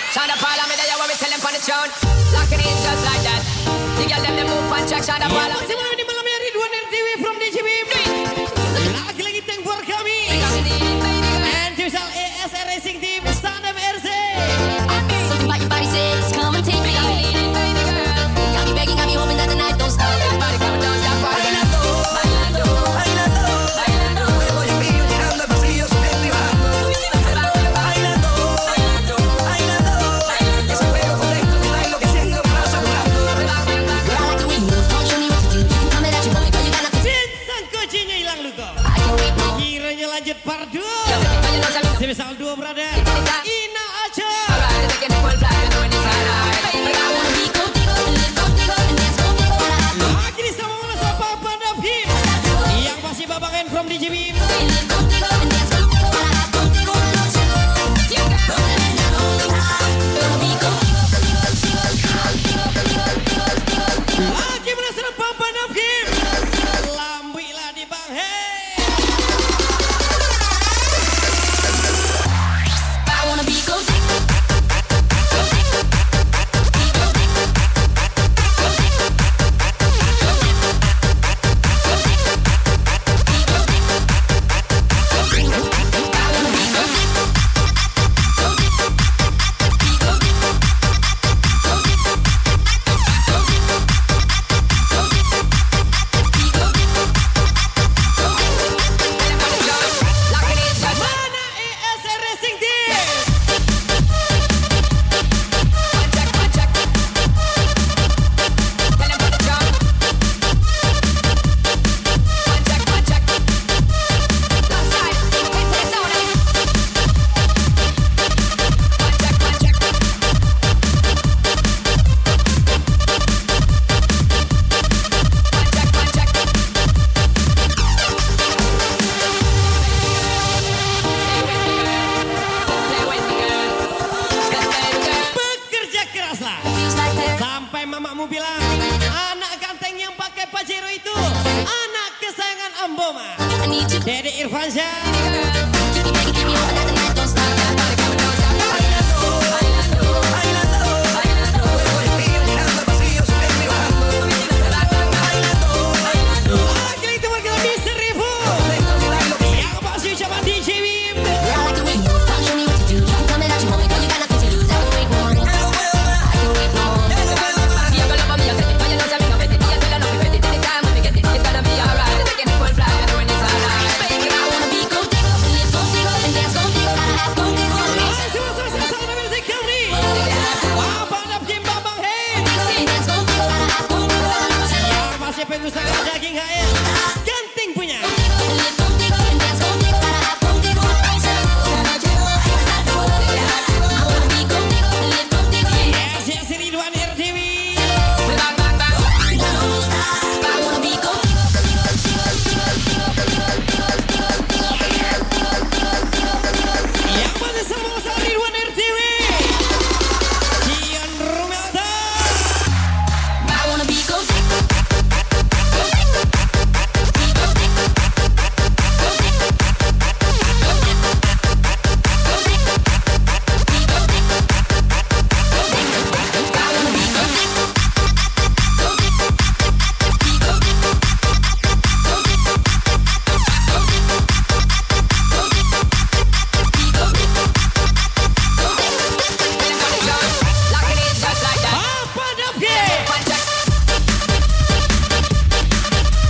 Shonda Paula, me there, what we tell them on the tune. Lock it in just like that. The girl them move and check Shonda Paula. Masih malam ini malamnya Ridwan RTV from DJB. Lagi-lagi tank buat kami. And Tusal ASR Racing Team, Stand Up RC. Something about your body says, come and take me. Got me begging, got me hoping that the night don't stop. Everybody come down, stop bailando, bailando, bailando, bailando. Luego yo pillo llegando al pasillo subiendo y bajando. Bailando, bailando, bailando. Ese pelo correcto me da enloqueciendo, me va saturando. Girl, I like the way you move, don't show me what to do. You can tell me that you want me, girl, you got nothing to do. Bintang kuncinya hilang luka. I can't wait no. Kiranya lanjut part 2. Sebesar 2 brother. Ina Aja. Alright, they can full fly, you know when it's alright. I wanna be contigo, and live contigo, and dance contigo. Lagi di sama mana siapa pada him. Yang pasti babangan from DJB. Live contigo, and dance contigo. Contigo la noche. Wanna be contigo, Lagi mana siapa pada him. Lambilah di bang hey. I wanna be contigo. Mana ASR Racing Team. Bekerja keraslah. Feels like there. Sampai mamamu bilang, anak ganteng yang pakai Pajero itu anak kesayangan Amboma. I need you. Dede Irfansyah. Keep me begging, keep me hoping that the night don't stop. Luego yo pillo llegando al pasillo subiendo y bajando. Lagi itu warga Mr. Rifu. Yang pasti siapa DJB. Girl, I like the way you move, don't show me what to do. You can tell me that you want me, girl, you got nothing to lose. I can wait no more. I can wait no more. See, I go love me, I said it, but you know, say me come with it. Me, I tell her, no, we ready till the time when we get it. It's gonna be alright. They can full fly, you know when it's alright. I wanna be contigo, and live contigo, and dance contigo. Gotta have contigo. Sama-sama sama Music Company. Pada Kim Babang Hey. And dance contigo, gotta have contigo. Yang pasti pengusaha daging HL. Genting punya. And live contigo, and dance contigo. Gotta have contigo. I wanna be contigo, and live contigo. Yes, Ridwan RTV. Bang, bang, bang. I wanna be contigo. Yang pasti sama Ridwan RTV. Kian Rumelda. I wanna be contigo. Lock it in just like that. Apa Davie? One check.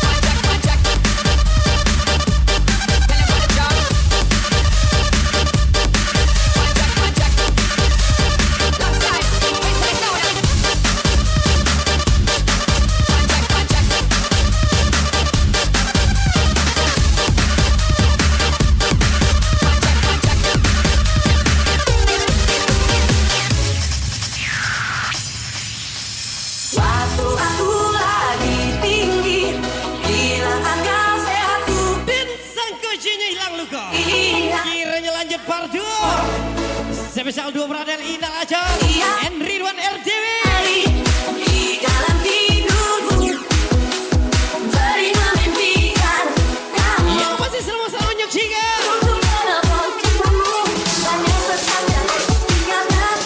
One check, one check. Tell them on the drum. One check, one check. Left side, right side, down. One check, one check. One check, one check. Waktu aku lagi tinggi, hilang akal sehatku. Bintang kuncinya hilang luka. Iya. Kiranya lanjut part 2. Spesial 2 brother Ina Aja Iya. and Ridwan RTV. Di dalam tidurku, terima mimpikan kamu. Yang pasti selalu menyaksikan. Untuk menepuk banyak pesan yang aku tinggalkan.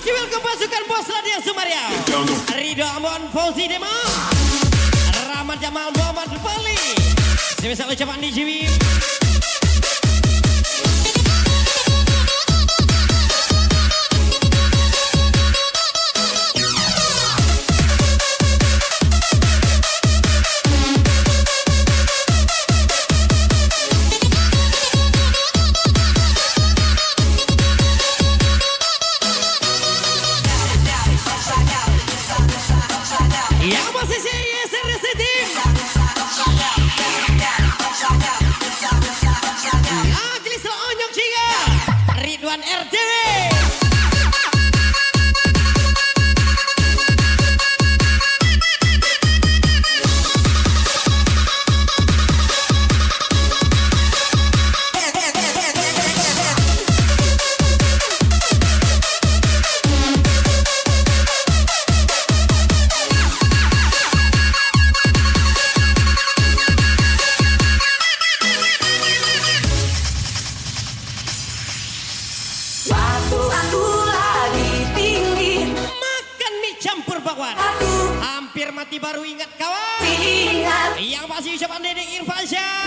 Kasih welcome pasukan Bos Radia Sumaria, Ridho Ambon, Fauzi Dema, Rahmat Jamal, Muhammad Rupali. Sebesar ucapan di Jiwi. Yang posisi YSRC Team Aglis Onyong Ciga Ridwan RDW. Waktu aku lagi tinggi, Makan mie campur bakwan, aku hampir mati baru ingat kawan. ingat Yang pasti ucapan Dedek Irfansyah.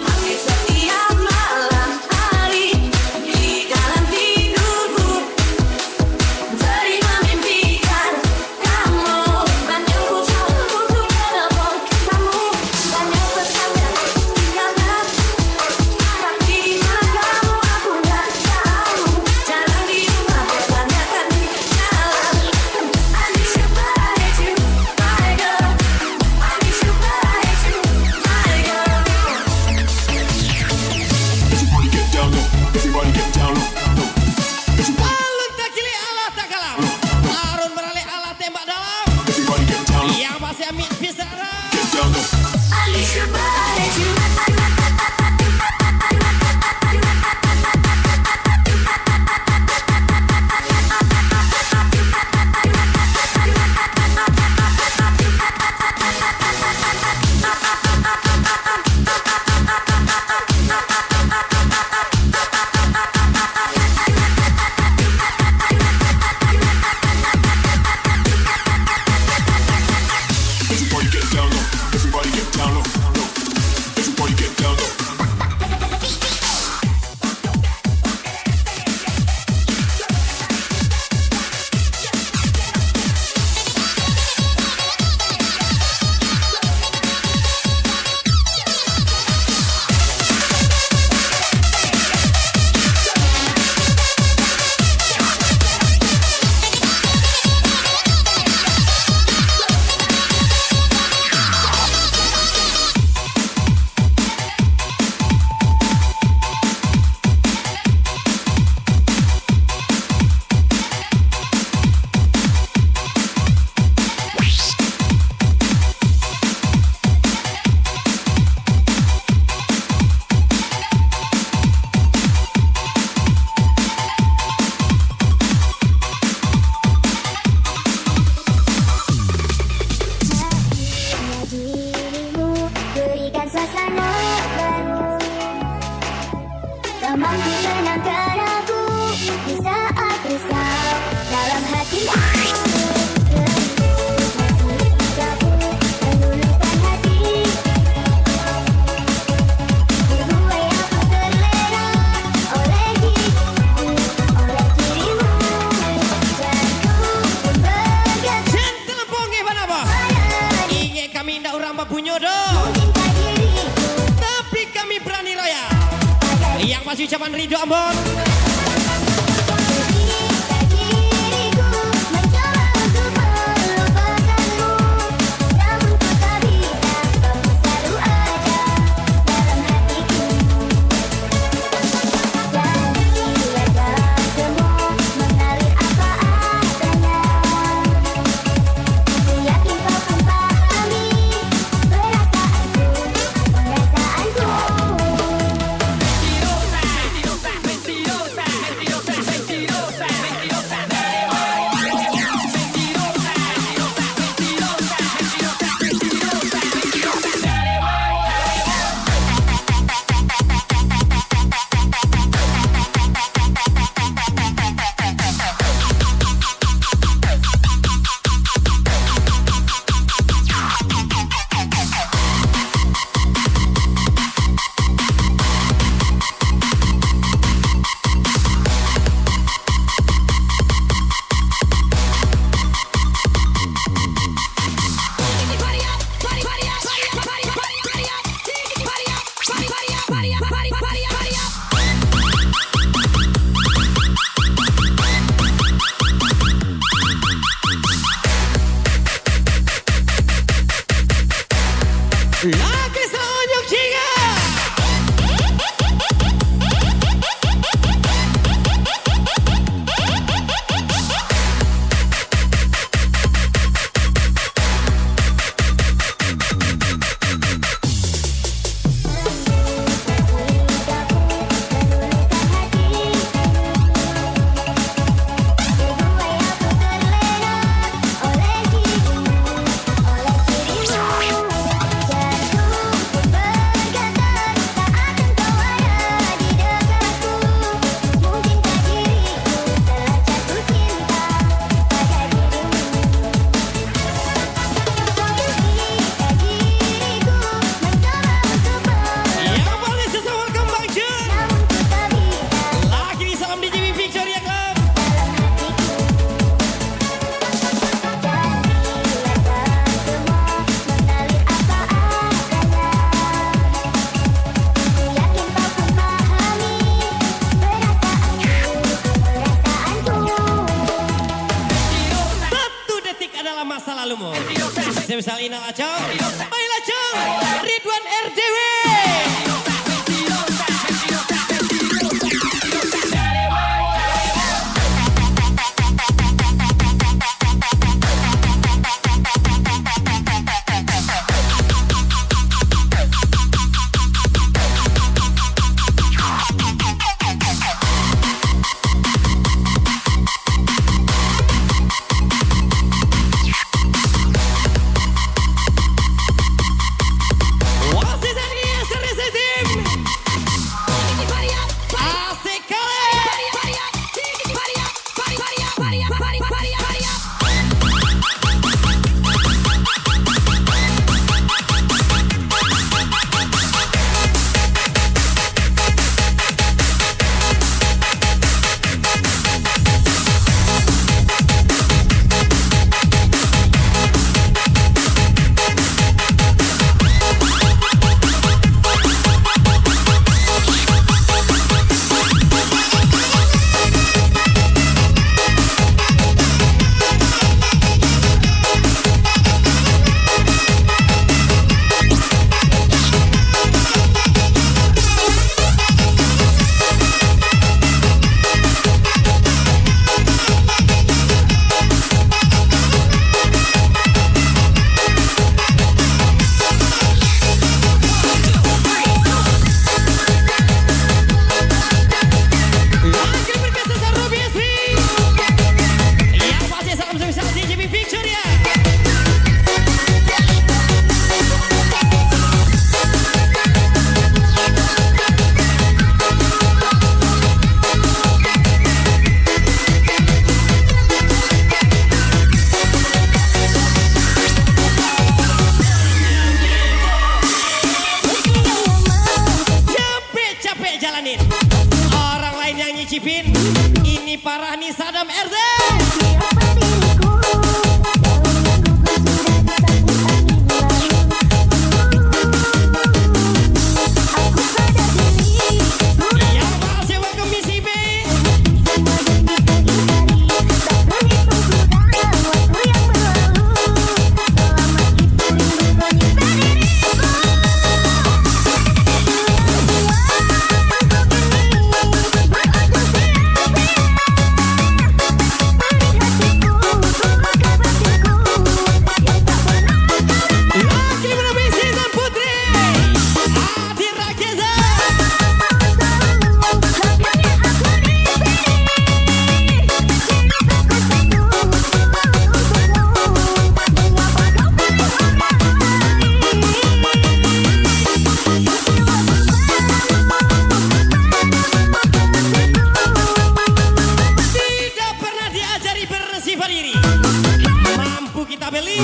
hampir setiap malam hari di dalam tidurku sering memimpikan kamu. Banyak ku selalu telepon kamu, banyak pesan yang aku tinggalkan. Harap di mana kamu aku nggak tahu. Jarang di rumah kebanyakan di jalan. I miss you but I hate you, my girl. I miss you but I hate you, my girl. Everybody get down low. Everybody get down low. Alun takili Allah tak kalah, Arun beralih Allah tembak dalam. Everybody get down low. Yang pasti Amit Pisara. Get down low. I miss you but I hate you. Everybody get down low. Everybody get down low. Everybody get down low. Dirimu berikan suasana baru, kau mampu menenangkan aku di saat risau dalam hati. Meluluhkan hati, dibuai aku terlena oleh dirimu, oleh dirimu. Dan ku pun bergantung Centel ponge banaba. Inge kami ndak urang babunyodo, cinta diriku. tapi kami berani raya. Yang pasti ucapan Ridho Ambon. Bisa diriku mencoba untuk melupakanmu, namun ku tak bisa. Kamu selalu ada dalam hatiku. Dan biarkan semua mengalir apa adanya. Ku yakin kau pun pahami perasaanku, perasaanku. Mentirosa, mentirosa, mentirosa. masa lalumu. Semisal Inal Acong, Bail Acong, Ridwan RDW. Orang lain yang nyicipin, ini parah nih Sadam RZ. Yang bakal sewa ke misi B. Mampu kita beli,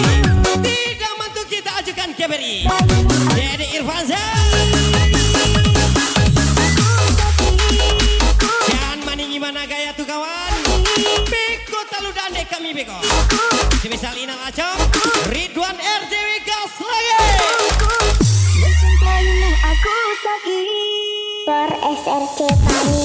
tidak mampu kita ajukan ke BRI. Jadi Irfansyah, jangan maning gimana gaya tuh kawan. Beko talu dande kami beko. Semisal Inal Acong, Ridwan RDW gas lagi. Aku sakit per SRC Tani.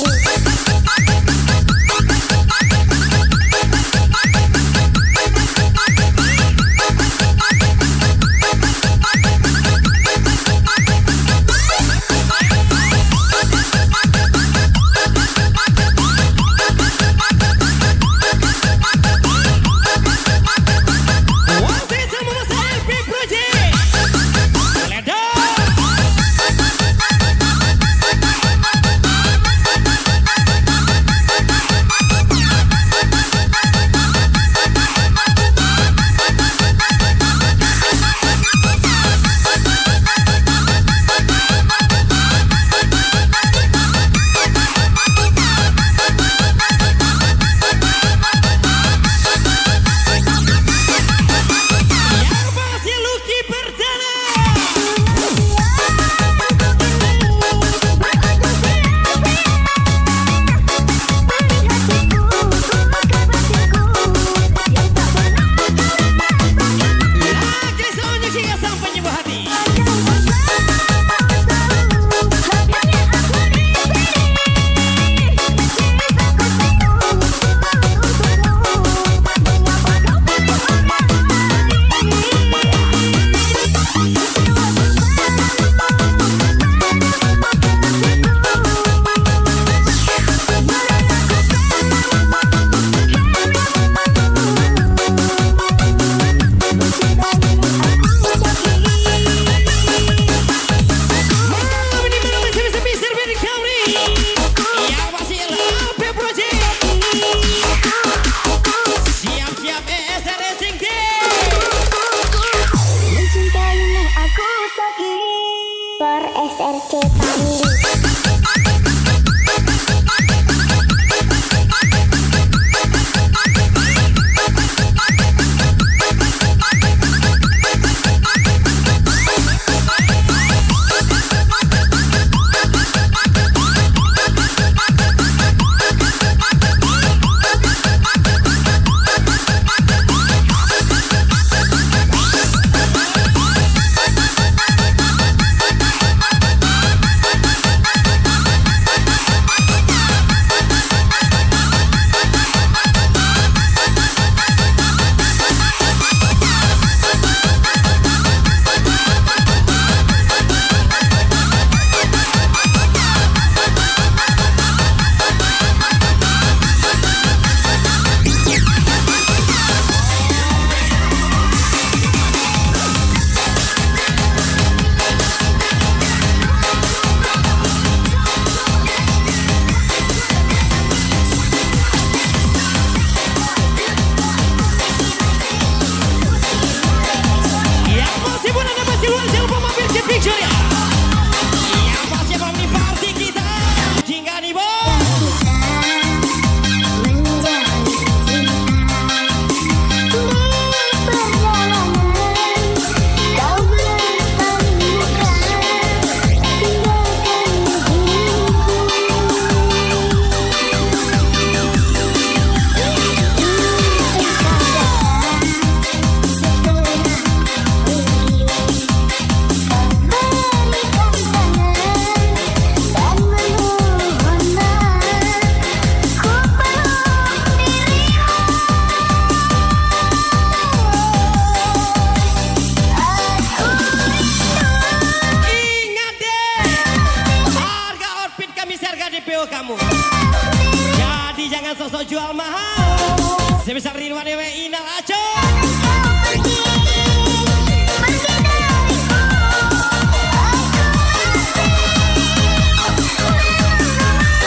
Dewe Inal Aco.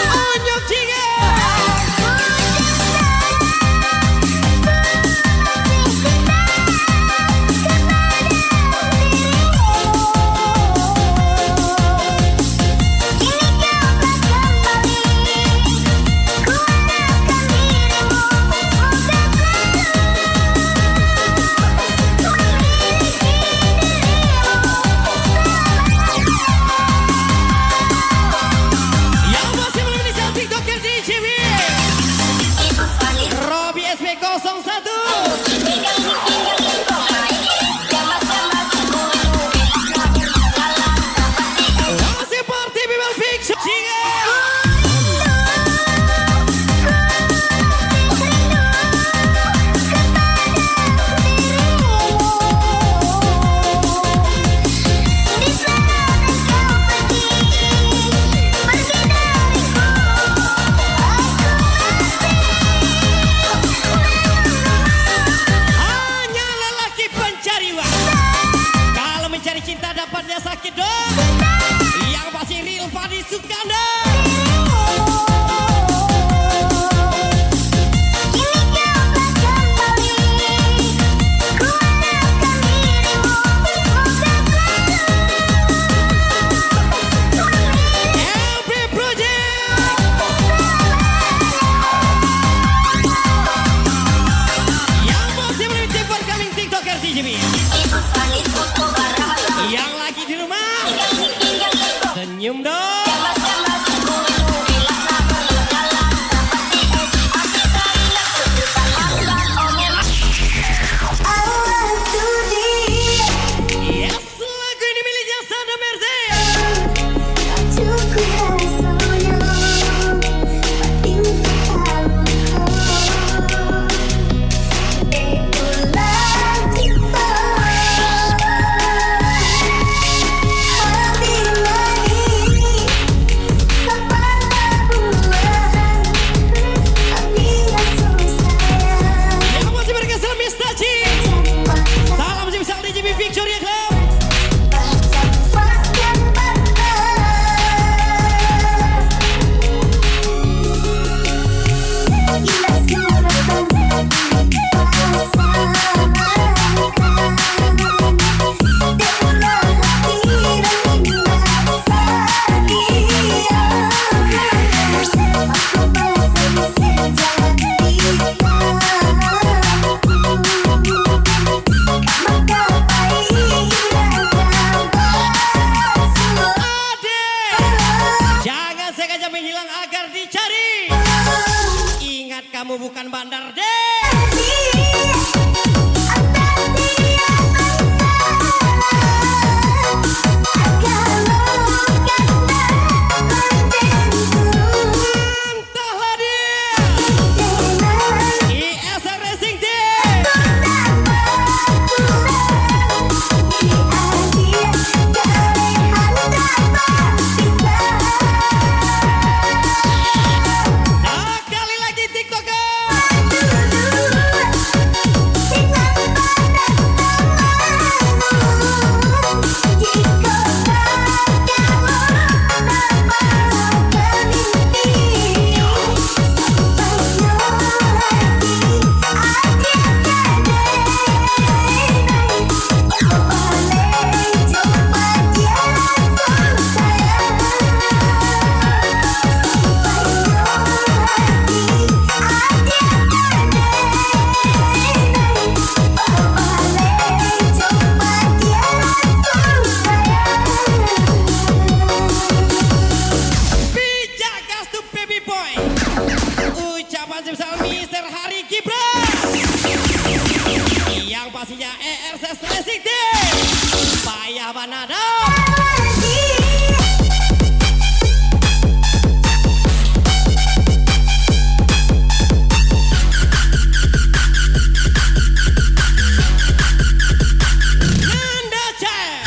Onyok Jingga. Yang masih belum inisial TikToker di CB. Robi SB01. Masih party people fiction. Jingga. Hanya lelaki pencari uang. Kalau mencari cinta dapatnya sakit dong. Yang pasti real Fadi Sukanda. Every project. Yang masih belum tipe coming TikToker TGB. Yang lagi di rumah senyum dong. Yes, lagu ini miliknya Sanda Merze. Yang masih berkesan Miss Tachi. Salam sebesar DJB Victoria Club. Ade, jangan sengaja menghilang agar dicari. Ingat kamu bukan bandar deh. Entahlah dia. ISR Racing Team. Sekali lagi TikToker. Bijak gas to baby boy. Ucapan sebesar Mr. Hari Gibran. Yang pastinya ERS Racing Team. Payah Banada. Nanda Chan.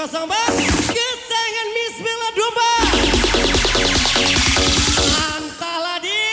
bersama kesayangan Miss Bella Domba. Antala dia.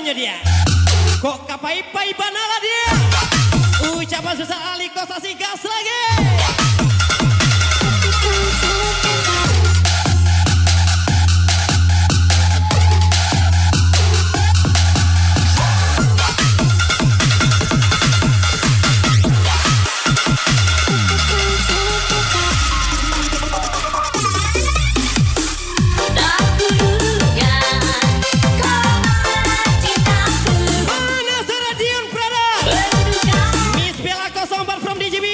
namanya dia. Kok kapai-pai banala dia. Ucapan susah Ali Kosasi gas lagi. Mana suara Dion Prada? Miss Bella 04 from DJB.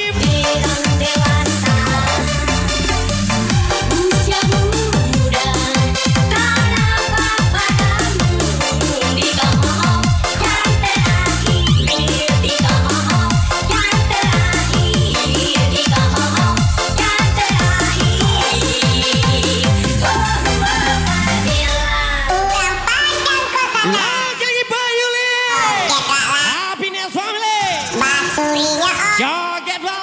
Lagi-lagi Bayu Li. Happiness Family. Joget balik.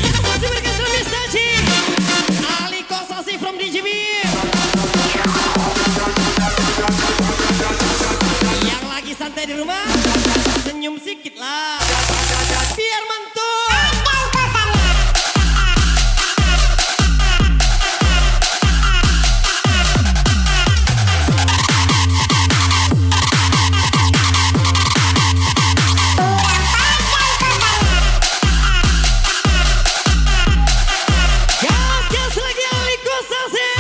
Yang masih berkesan Miss Naci. Ali Kosasi from DJB. Yang lagi santai di rumah, senyum sikit lah. Biar mantul. Gas lagi Ali Kosasi.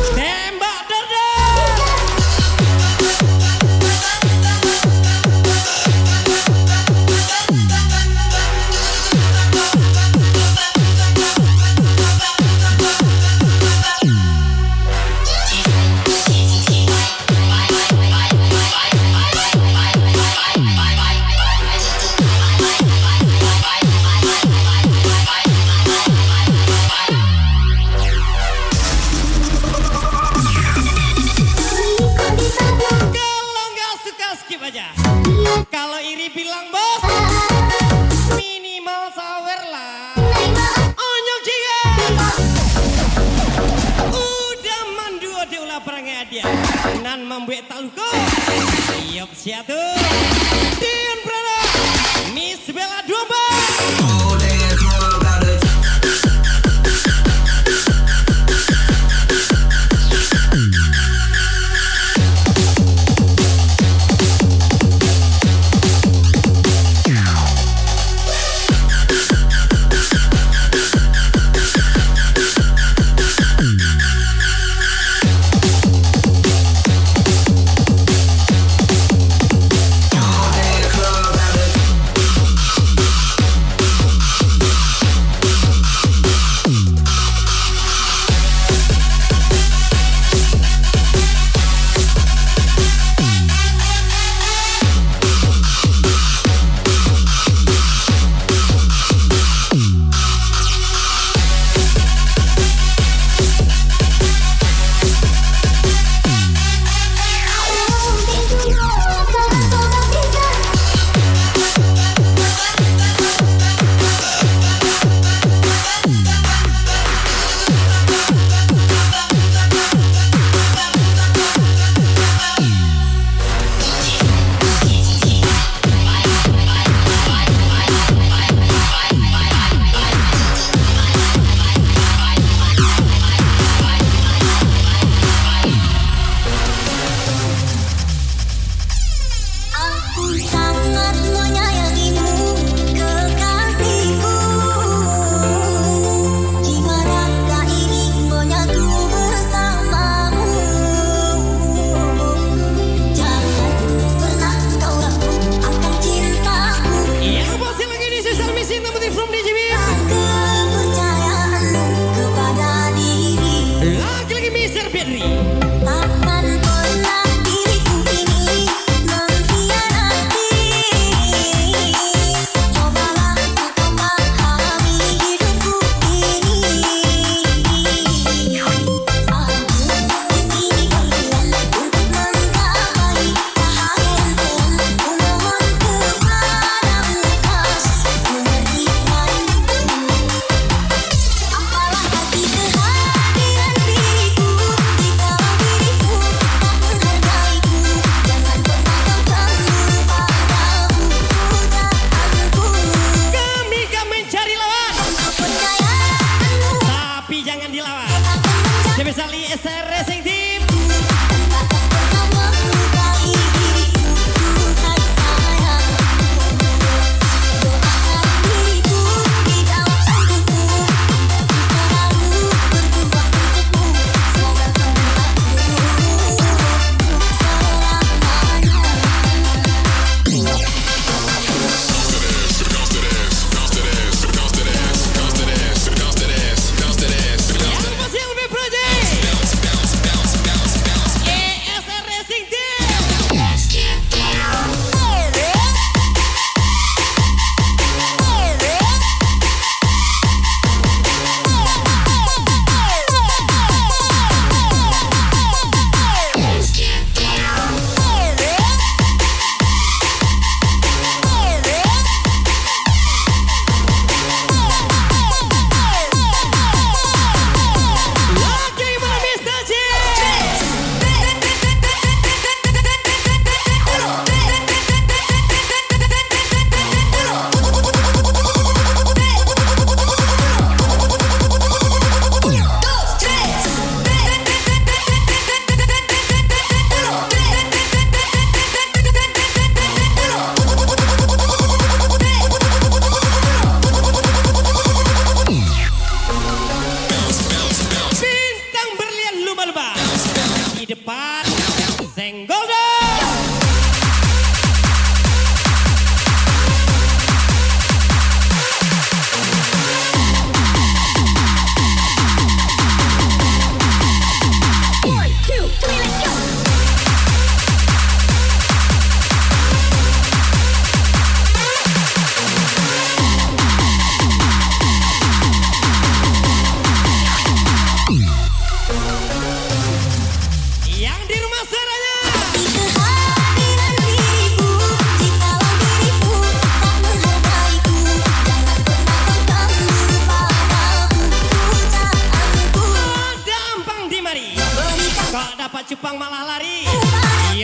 Tembak derdek. Kalau nggak suka skip aja. Kalau iri bilang bos, minimal sawer lah. Onyok juga. Udah mandu ode ulah perangai dia. Nan membuat taluko. Siap siatu. Dion Prada. Miss Bella 24.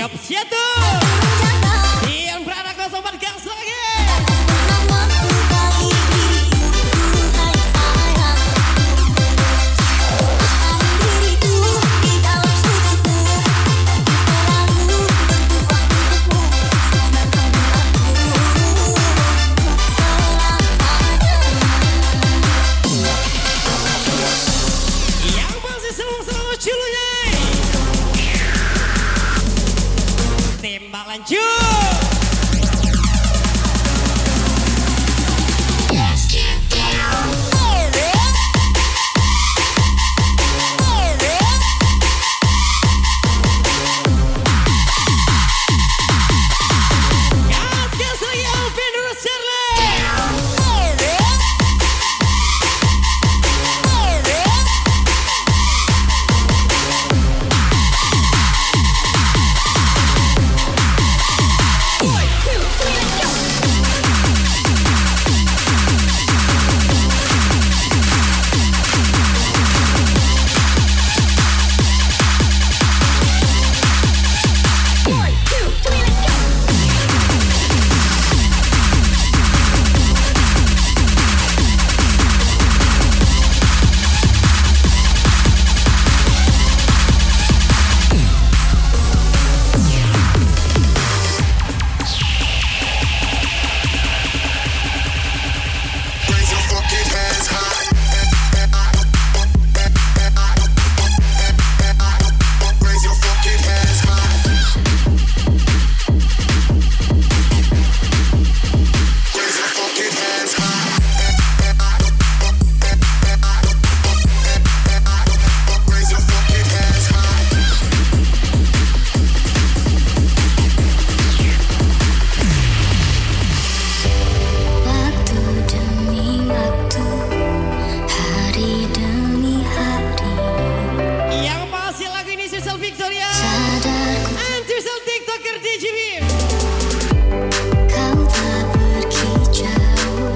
Yap siatu. Dian Pradana 04 gas lagi. Yang masih selalu culunya. Tembak lanjut. Gas lagi Alvin Roserle. Raise your fucking hands high. Raise your fucking hands high. Raise your fucking hands high. Raise your fucking hands high. Waktu demi waktu, hari demi hari, Yang pasti lagu ini Sisal Victoria sadarku and Sisal TikToker DJB. kau tak pergi jauh,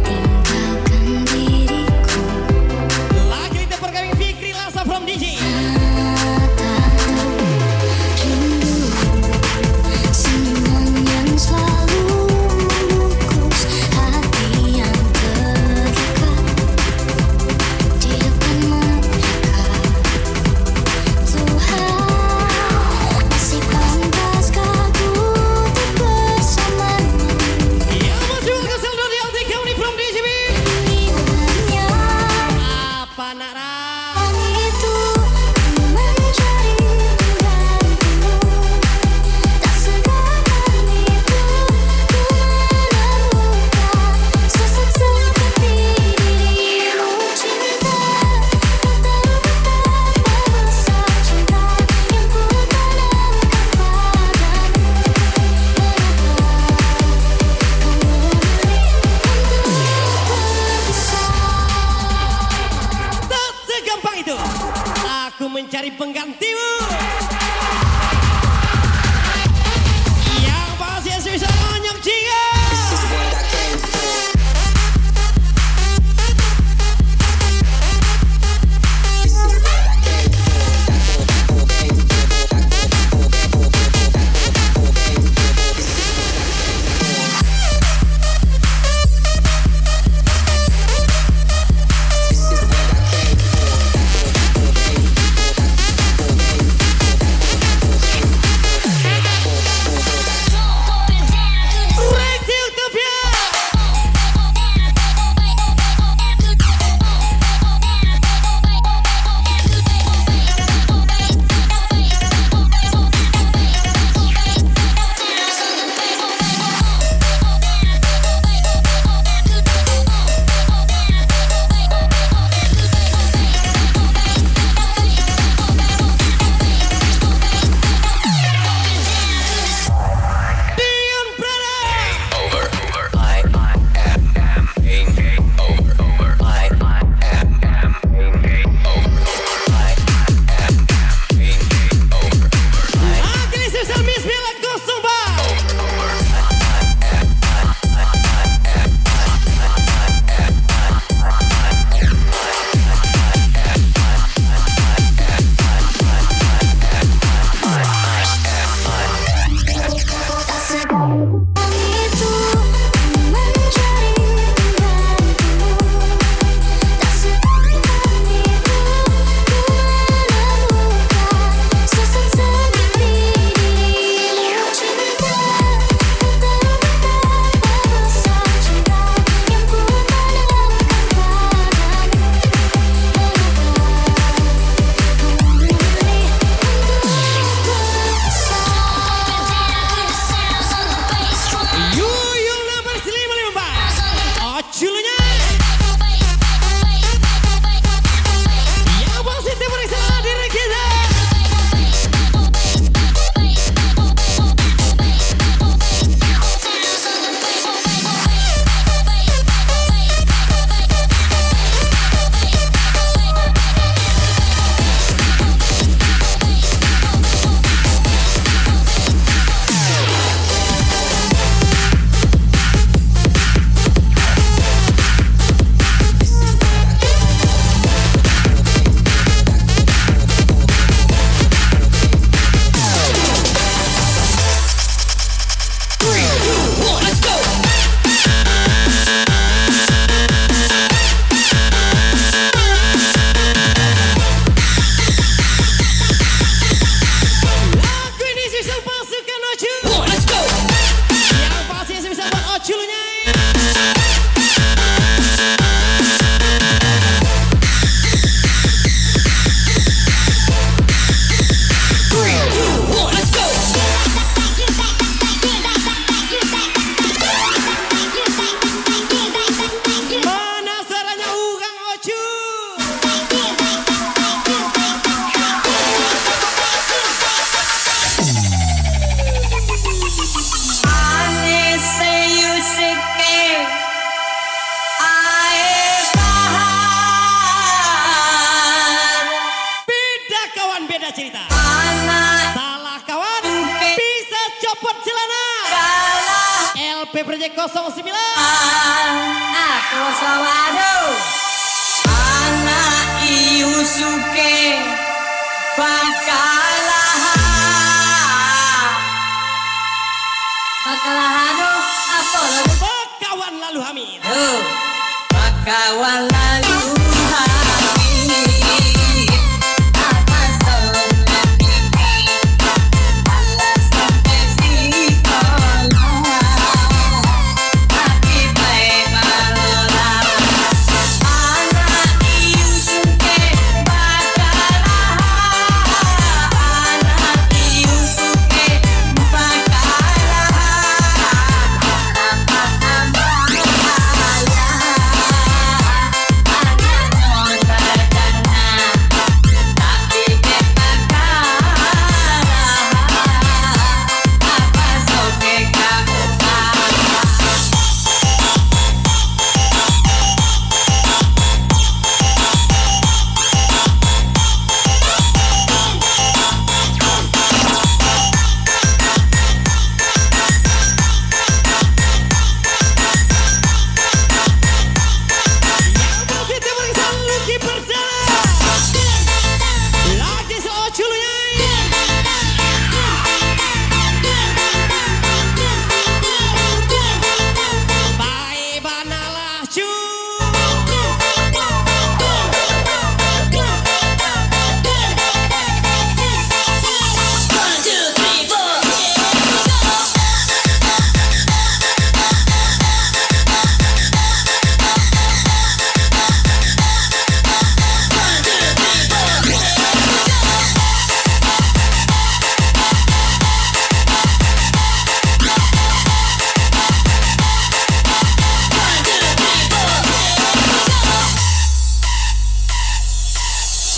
tinggalkan diriku. Lagu itu perkawin Fikri Lasa from DJ. Rindu, senyuman yang selalu membungkus hati yang terluka di depan mereka. Tuhan, masih pantaskah ku untuk bersamamu? Yang masih welcome Seldo di LTK Uni from DJB. Hanya Apa nak Ra? itu mencari penggantimu, tak segampang itu ku menemukan sosok seperti dirimu. Cinta, kau tahu betapa besar cinta yang ku tanamkan padamu. Tak segampang itu. Aku mencari penggantimu. Yang pasti bisa banyak jika. dapat celana. LP Project 09. Aku sawado anak Yusuke Bakalahan apa lagu? Bakawan lalu Hamid. Bakawan lalu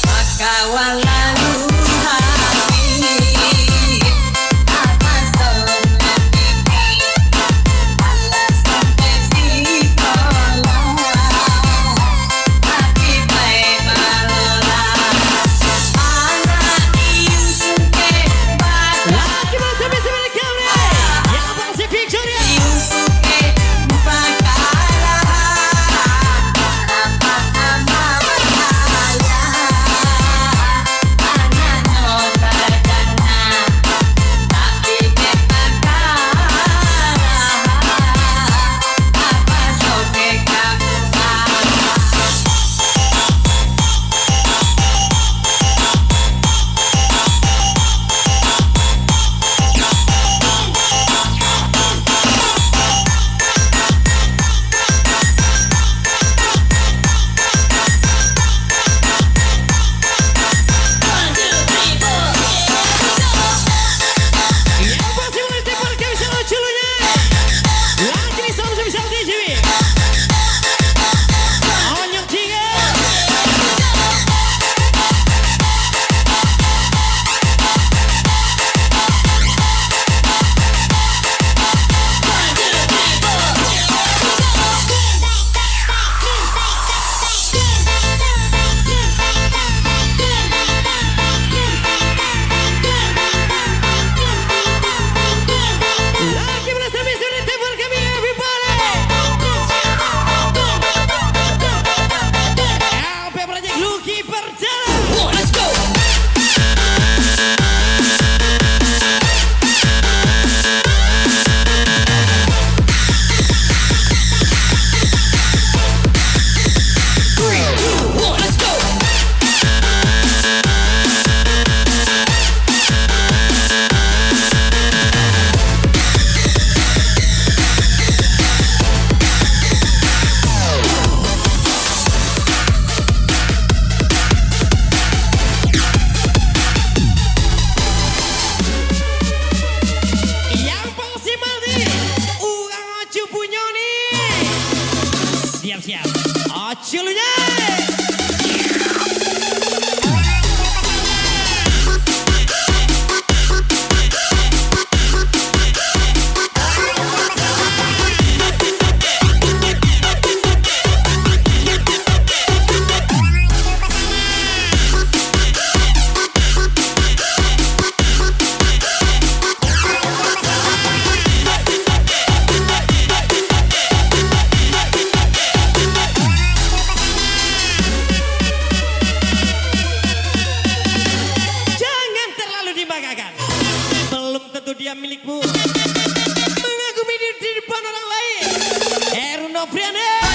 Bakawan lalu siap-siap. Aculunya. Mengagumi diri di depan orang lain. Heru Nopriane.